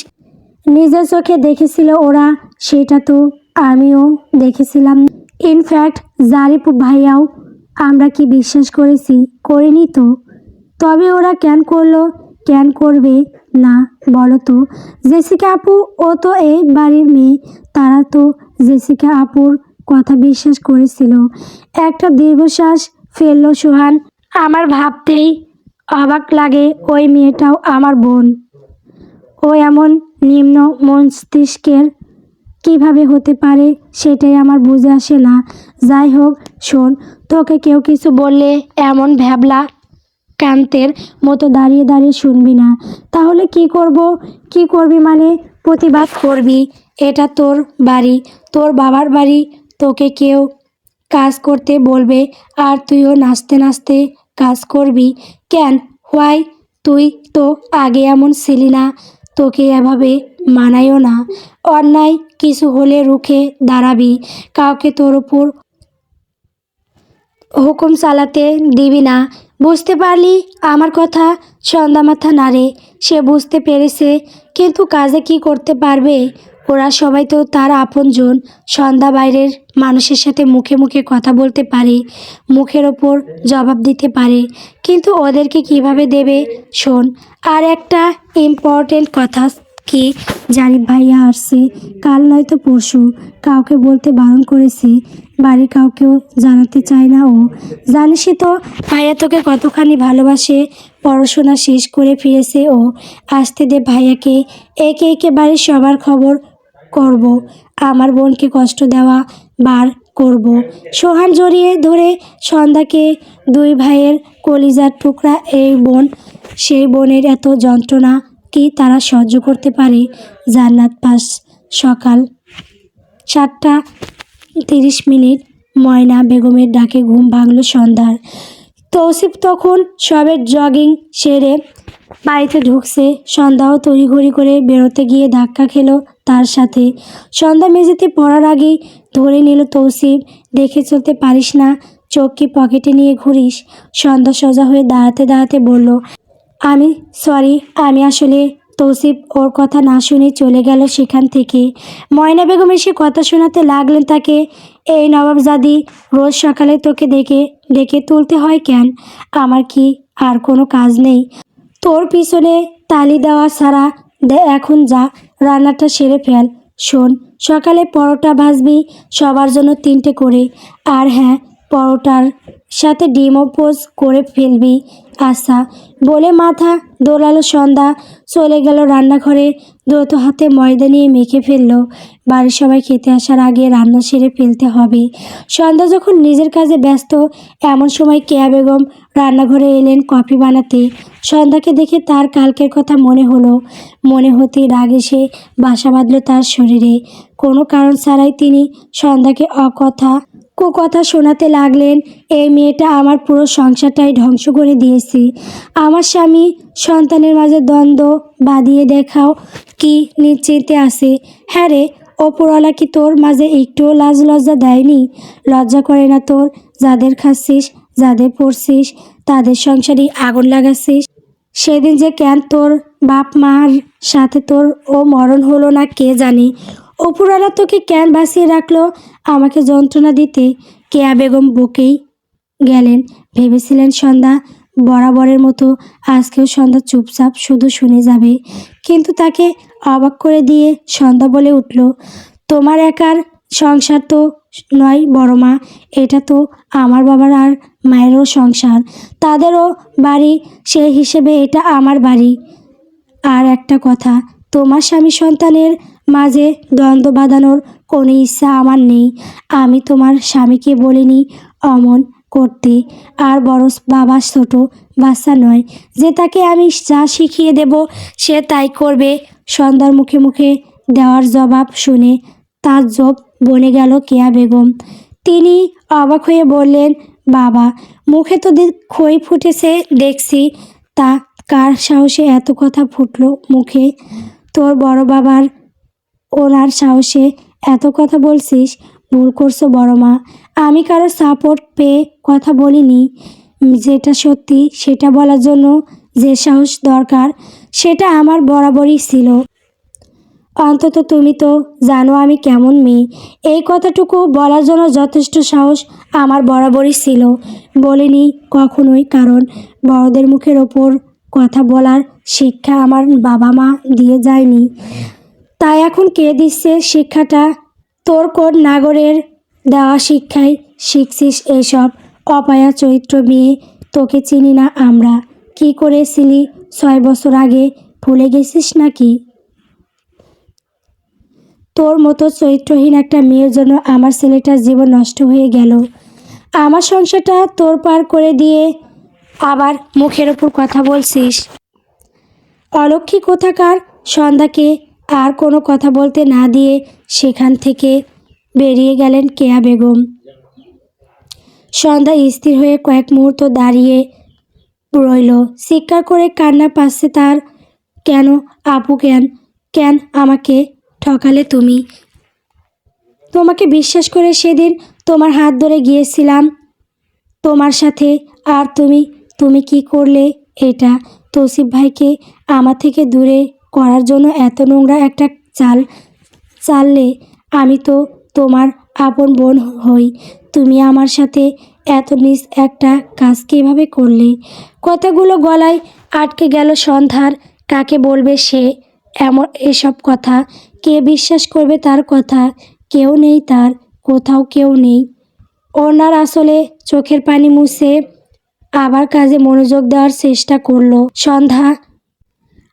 নিজের চোখে দেখেছিল ওরা, সেটা তো আমিও দেখেছিলাম। ইনফ্যাক্ট জারিফ ভাইয়াও আমরা কি বিশ্বাস করিনি তো। তবে ওরা কেন করলো, কেন করবে না বলো তো? জেসিকা আপু ও তো এই বাড়ির মেয়ে, তারা তো জেসিকা আপুর কথা বিশ্বাস করেছিল। একটা দীর্ঘশ্বাস ফেললো সোহান। আমার ভাবতেই অবাক লাগে, ওই মেয়েটাও আমার বোন। ও এমন নিম্ন মস্তিষ্কের কিভাবে হতে পারে সেটাই আমার বুঝে আসে না। যাই হোক শোন, তোকে কেউ কিছু বললে এমন ভ্যাবলা কান্তের মতো দাঁড়িয়ে দাঁড়িয়ে শুনবি না। তাহলে কি করব? কি করবি মানে? প্রতিবাদ করবি। এটা তোর বাড়ি, তোর বাবার বাড়ি। তোকে কেউ কাজ করতে বলবে আর তুইও নাচতে নাচতে কাজ করবি কেন? হোয়াই? তুই তো আগে এমন ছিলি না, তোকে এভাবে মানায়ও না। অন্যায় কিছু হলে রুখে দাঁড়াবি, কাউকে তোর ওপর হুকুম চালাতে দিবি না। বুঝতে পারলি আমার কথা? সন্ধ্যা মাথা নাড়ে। সে বুঝতে পেরেছে, কিন্তু কাজে কি করতে পারবে? ওরা সবাই তো তার আপনজন। সন্ধ্যা বাইরের মানুষের সাথে মুখে মুখে কথা বলতে পারে, মুখের ওপর জবাব দিতে পারে, কিন্তু ওদেরকে কিভাবে দেবে? শোন, আর একটা ইম্পর্টেন্ট কথা, কি জারিফ ভাইয়া আসছে কাল নয়তো পরশু। কাউকে বলতে বারণ করেছে, বাড়ির কাউকেও জানাতে চায় না ও। জানিসই তো ভাইয়া তোকে কতখানি ভালোবাসে। পড়াশোনা শেষ করে ফিরেছে ও। আসতে দে ভাইয়াকে, একে একে বাড়ির সবার খবর করব, আমার বোনকে কষ্ট দেওয়া বার করব। সোহান জড়িয়ে ধরে সন্ধ্যাকে, দুই ভাইয়ের কলিজার টুকরা এই বোন, সেই বোনের এত যন্ত্রণা কি তারা সহ্য করতে পারে? জান্নাত পাস। সকাল 7:30। ময়না বেগমের ডাকে ঘুম ভাঙল সন্ধ্যার। তৌসিফ তখন সবে জগিং সেরে বাড়িতে ঢুকছে। সন্ধ্যাও তড়িঘড়ি করে বেরোতে গিয়ে ধাক্কা খেলো তার সাথে। সন্ধ্যা মেঝেতে পড়ার আগেই ধরে নিল তৌসিফ। দেখে চলতে পারিস না? চোখ কি পকেটে নিয়ে ঘুরিস? সন্ধ্যা সোজা হয়ে দাঁড়াতে দাঁড়াতে বলল, আমি সরি, আমি আসলে। তৌসিফ ওর কথা না শুনে চলে গেল সেখান থেকে। ময়না বেগম এসে কথা শোনাতে লাগলেন তাকে, এই নবাবজাদি, রোজ সকালে তোকে ডেকে ডেকে তুলতে হয় কেন? আমার কি আর কোনো কাজ নেই তোর পিছনে তালি দেওয়া ছাড়া? এখন যা, রান্নাটা সেরে ফেল। শোন, সকালে পরোটা ভাজবি সবার জন্য 3টে করে। আর হ্যাঁ, পরোটার সাথে ডিমও পোজ করে ফেলবি। আচ্ছা। বলে মাথা দোলালো সন্ধ্যা। চলে গেল রান্নাঘরে। দ্রুত হাতে ময়দা নিয়ে মেখে ফেললো। বাড়ির সবাই খেতে আসার আগে রান্না সেরে ফেলতে হবে। সন্ধ্যা যখন নিজের কাজে ব্যস্ত, এমন সময় কেয়া বেগম রান্নাঘরে এলেন কফি বানাতে। সন্ধ্যাকে দেখে তার কালকের কথা মনে হলো। মনে হতেই রাগ এসে বাসা বাঁধল তার শরীরে। কোনো কারণ ছাড়াই তিনি সন্ধ্যাকে কুকথা শোনাতে লাগলেন। এই মেয়েটা আমার পুরো সংসারটাই ধ্বংস করে দিয়েছে। আমার স্বামী সন্তানের মাঝে দ্বন্দ্ব বাঁধিয়ে দেখাও কি নিশ্চিন্তে আছে? হ্যাঁ রে, ওপরওয়ালা কি তোর মাঝে একটুও লাজ লজ্জা দেয়নি? লজ্জা করে না তোর? যাদের খাচ্ছিস, যাদের পড়ছিস, তাদের সংসারই আগুন লাগাচ্ছিস। সেদিন যে কেন তোর বাপ মার সাথে তোর ও মরণ হলো না কে জানে? অপুরালা তোকে কেন বাঁচিয়ে রাখলো আমাকে যন্ত্রণা দিতে? কেয়া বেগম বকেই গেলেন। ভেবেছিলেন সন্ধ্যা বরাবরের মতো আজকেও সন্ধ্যা চুপচাপ শুধু শুনে যাবে, কিন্তু তাকে অবাক করে দিয়ে সন্ধ্যা বলে উঠল, তোমার একার সংসার তো নয় বড় মা, এটা তো আমার বাবার আর মায়েরও সংসার, তাদেরও বাড়ি, সেই হিসেবে এটা আমার বাড়ি। আর একটা কথা, তোমার স্বামী সন্তানের মাঝে দ্বন্দ্ব বাঁধানোর কোনো ইচ্ছা আমার নেই। আমি তোমার স্বামীকে বলিনি অমন করতে। আর বড় বাবা ছোট বাচ্চা নয় যে তাকে আমি যা শিখিয়ে দেব সে তাই করবে। সন্ধ্যার মুখে মুখে দেওয়ার জবাব শুনে তাজ্জব বনে গেল কেয়া বেগম। তিনি অবাক হয়ে বললেন, বাবা, মুখে তো খই ফুটেছে দেখছি, তা কার সাহসে এত কথা ফুটলো মুখে? তোর বড় বাবার, ওনার সাহসে এত কথা বলছিস? ভুল করছো বড় মা, আমি কারো সাপোর্ট পেয়ে কথা বলিনি। যেটা সত্যি সেটা বলার জন্য যে সাহস দরকার সেটা আমার বরাবরই ছিল। অন্তত তুমি তো জানো আমি কেমন মেয়ে। এই কথাটুকু বলার জন্য যথেষ্ট সাহস আমার বরাবরই ছিল। বলিনি কখনোই, কারণ বড়দের মুখের ওপর কথা বলার শিক্ষা আমার বাবা মা দিয়ে যায়নি। তাই এখন কে দিচ্ছে শিক্ষাটা? তোর কোন নাগরের দেওয়া শিক্ষায় শিখছিস এইসব অপায়া চরিত্র মেয়ে? তোকে চিনি না আমরা। কি করেছিলি 6 বছর আগে ভুলে গেছিস নাকি? তোর মতো চরিত্রহীন একটা মেয়ের জন্য আমার ছেলেটার জীবন নষ্ট হয়ে গেল। আমার সংসারটা তোর পার করে দিয়ে আবার মুখের ওপর কথা বলছিস। অলক্ষী কোথাকার! সন্ধ্যাকে আর কোনো কথা বলতে না দিয়ে সেখান থেকে বেরিয়ে গেলেন কেয়া বেগম। সন্ধ্যা স্থির হয়ে কয়েক মুহূর্ত দাঁড়িয়ে রইল। চিৎকার করে কান্না পাচ্ছে তার। কেন আপু, কেন কেন আমাকে ঠকালে তুমি? তোমাকে বিশ্বাস করে সেদিন তোমার হাত ধরে গিয়েছিলাম তোমার সাথে, আর তুমি তুমি কি করলে এটা? তৌসিফ ভাইকে আমার থেকে দূরে করার জন্য এত নোংরা একটা চাল চাললে? আমি তো তোমার আপন বোন হই। তুমি আমার সাথে এত নিজ একটা কাজ কীভাবে করলে? কথাগুলো গলায় আটকে গেল সন্ধ্যার। কাকে বলবে সে এমন এসব কথা? কে বিশ্বাস করবে তার কথা? কেউ নেই তার, কোথাও কেউ নেই। ওনার আসলে চোখের পানি মুছে আবার কাজে মনোযোগ দেওয়ার চেষ্টা করলো। সন্ধ্যা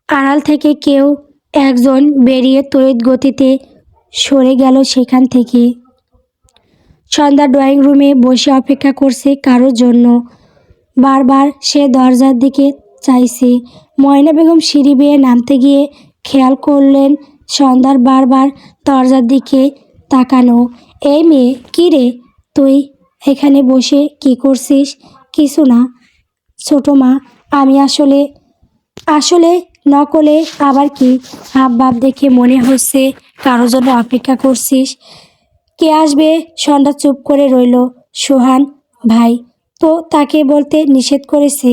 আড়াল থেকে কেউ একজন বেরিয়ে তড়িৎ গতিতে সরে গেল সেখান থেকে। সন্ধ্যা ড্রয়িং রুমে বসে অপেক্ষা করছে কারোর জন্য। বারবার সে দরজার দিকে চাইছে। ময়না বেগম সিঁড়ি বেয়ে নামতে গিয়ে খেয়াল করলেন সন্ধ্যার বারবার দরজার দিকে তাকানো। এই মেয়ে, কী রে তুই এখানে বসে কি করছিস? কিছু না ছোটো মা, আমি আসলে আসলে নকলে আবার কি? হাব ভাব দেখে মনে হচ্ছে কারোর জন্য অপেক্ষা করছিস। কে আসবে? সন্ধ্যা চুপ করে রইল। সোহান ভাই তো তাকে বলতে নিষেধ করেছে।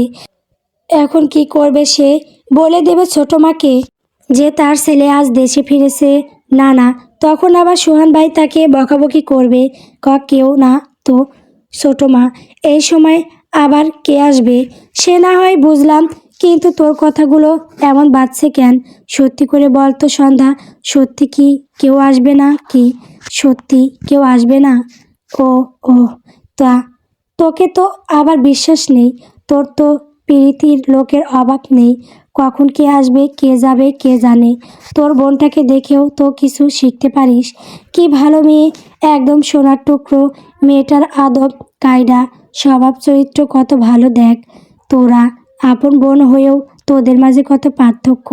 এখন কি করবে সে? বলে দেবে ছোটো মাকে যে তার ছেলে আজ দেশে ফিরেছে? না না, তখন আবার সোহান ভাই তাকে বকাবকি করবে। কেউ না তো ছোটো মা, এই সময় আবার কে আসবে? সে না হয় বুঝলাম, কিন্তু তোর কথাগুলো এমন বাজছে কেন? সত্যি করে বল তো সন্ধ্যা, সত্যি কি কেউ আসবে না কি? সত্যি কেউ আসবে না? ও ও তা তোকে তো আবার বিশ্বাস নেই। তোর তো প্রীতির লোকের অবাক নেই। কখন কে আসবে কে যাবে কে জানে। তোর বোনটাকে দেখেও তো কিছু শিখতে পারিস। কি ভালো মেয়ে, একদম সোনার টুকরো। মেয়েটার আদব কায়দা স্বভাব চরিত্র কত ভালো দেখ। তোরা আপন বোন হয়েও তোদের মাঝে কত পার্থক্য।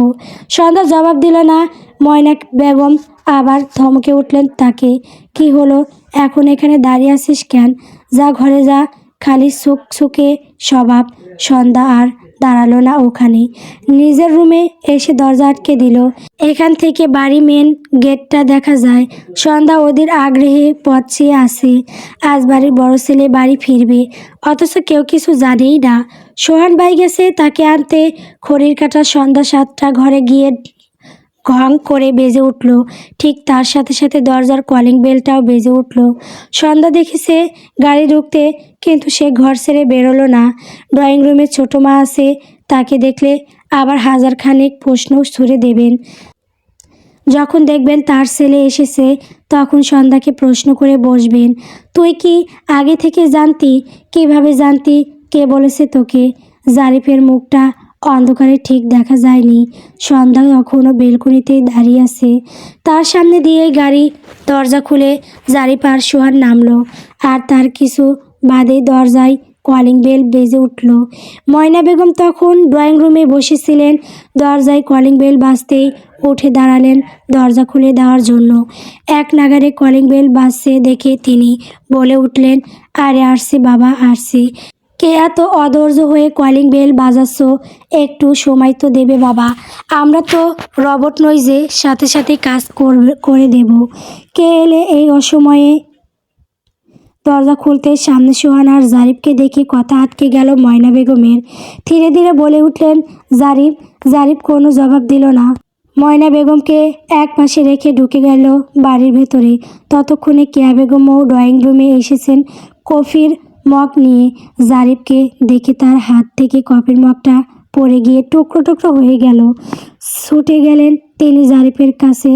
সন্ধ্যা জবাব দিল না। ময়না বেগম আবার ধমকে উঠলেন তাকে। কি হলো, এখন এখানে দাঁড়িয়ে আছিস কেন? যা ঘরে যা। খালি সুকে স্বভাব। সন্ধ্যা আর দাঁড়ালো না ওখানে, নিজের রুমে এসে দরজা আটকে দিল। এখান থেকে বাড়ি মেন গেটটা দেখা যায়। সন্ধ্যা ওদের আগ্রহে পথ চেয়ে আসে। আজ বাড়ির বড় ছেলে বাড়ি ফিরবে, অথচ কেউ কিছু জানেই না। সোহান ভাই গেছে তাকে আনতে। ঘড়ির কাঁটা সন্ধ্যা 7টা। ঘরে গিয়ে ঘং করে বেজে উঠল। ঠিক তার সাথে সাথে দরজার কলিং বেলটাও বেজে উঠল। সন্ধ্যা দেখেছে গাড়ি ঢুকতে, কিন্তু সে ঘর ছেড়ে বেরোলো না। ড্রয়িং রুমে ছোটো মা আছে, তাকে দেখলে আবার হাজারখানেক প্রশ্ন ছুড়ে দেবেন। যখন দেখবেন তার ছেলে এসেছে, তখন সন্ধ্যাকে প্রশ্ন করে বসবেন, তুই কি আগে থেকে জানতি? কিভাবে জানতি? কে বলেছে তোকে? জারিফের মুখটা অন্ধকারে ঠিক দেখা যায়নি। সন্ধ্যা তখনও বেলকনিতেই দাঁড়িয়ে আছে। তার সামনে দিয়ে গাড়ি দরজা খুলে জারিফ আর সোহান নামলো। আর তার কিছু বাদেই দরজায় কলিং বেল বেজে উঠল। ময়না বেগম তখন ড্রয়িং রুমে বসেছিলেন। দরজায় কলিং বেল বাজতেই উঠে দাঁড়ালেন দরজা খুলে দেওয়ার জন্য। এক নাগাড়ে কলিং বেল বাজছে দেখে তিনি বলে উঠলেন, আরে আসছি বাবা, আসছি। কে এত অধৈর্য হয়ে কলিং বেল বাজাচ্ছ? একটু সময় তো দেবে বাবা, আমরা তো রবট নই যে সাথে সাথে কাজ করে দেব। কে এলে এই অসময়ে? দরজা খুলতে সামনে সোহান আর জারিফকে দেখে কথা আটকে গেল ময়না বেগমের। ধীরে ধীরে বলে উঠলেন, জারিফ। জারিফ কোনো জবাব দিল না। ময়না বেগমকে এক পাশে রেখে ঢুকে গেল বাড়ির ভেতরে। ততক্ষণে কেয়া বেগমও ড্রয়িং রুমে এসেছেন কফির মগ নিয়ে। জারিফকে দেখে তার হাত থেকে কফির মগটা পড়ে গিয়ে টুকরো টুকরো হয়ে গেল। ছুটে গেলেন তিনি জারিফের কাছে।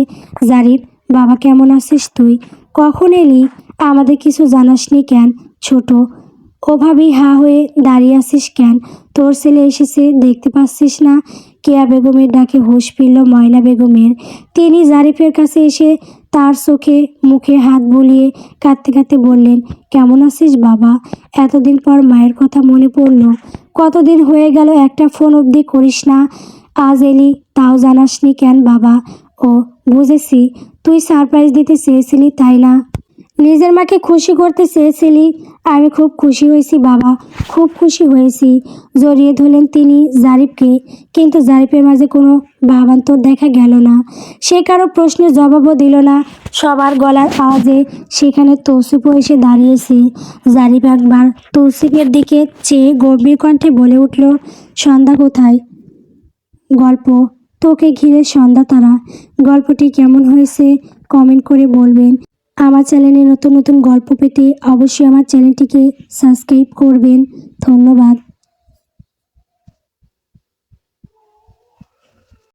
জারিফ, বাবা কেমন আছিস তুই? কখন এলি? আমাদের কিছু জানাসনি কেন? ছোট ওভাবেই হা হয়ে দাঁড়িয়ে আছিস কেন? তোর ছেলে এসেছে, দেখতে পাচ্ছিস না? কেয়া বেগমের ডাকে হুঁশ ফিরল ময়না বেগমের। তিনি জারিফের কাছে এসে তার চোখে মুখে হাত বুলিয়ে কাঁদতে কাঁদতে বললেন, কেমন আছিস বাবা? এতদিন পর মায়ের কথা মনে পড়ল। কতদিন হয়ে গেল একটা ফোন অবধি করিস না। আজ এলি, তাও জানাসনি কেন বাবা? ও বুঝেছি, তুই সারপ্রাইজ দিতে চেয়েছিলি তাই না? নিজের মাকে খুশি করতে চেয়েছিলি। আমি খুব খুশি হয়েছি বাবা, খুব খুশি হয়েছি। জড়িয়ে ধরলেন তিনি জারিফকে। কিন্তু জারিফের মাঝে কোনো ভাবান্তর দেখা গেল না। সে কারো প্রশ্নের জবাবও দিল না। সবার গলার আওয়াজে সেখানে তৌসিফও এসে দাঁড়িয়েছে। জারিফ একবার তৌসিফের দিকে চেয়ে গম্ভীর কণ্ঠে বলে উঠল, সন্ধ্যা কোথায়? গল্প তোকে ঘিরে সন্ধ্যা তারা। গল্পটি কেমন হয়েছে কমেন্ট করে বলবেন। আমার চ্যানেলে নতুন নতুন গল্প পেতে অবশ্যই আমার চ্যানেলটিকে সাবস্ক্রাইব করবেন। ধন্যবাদ।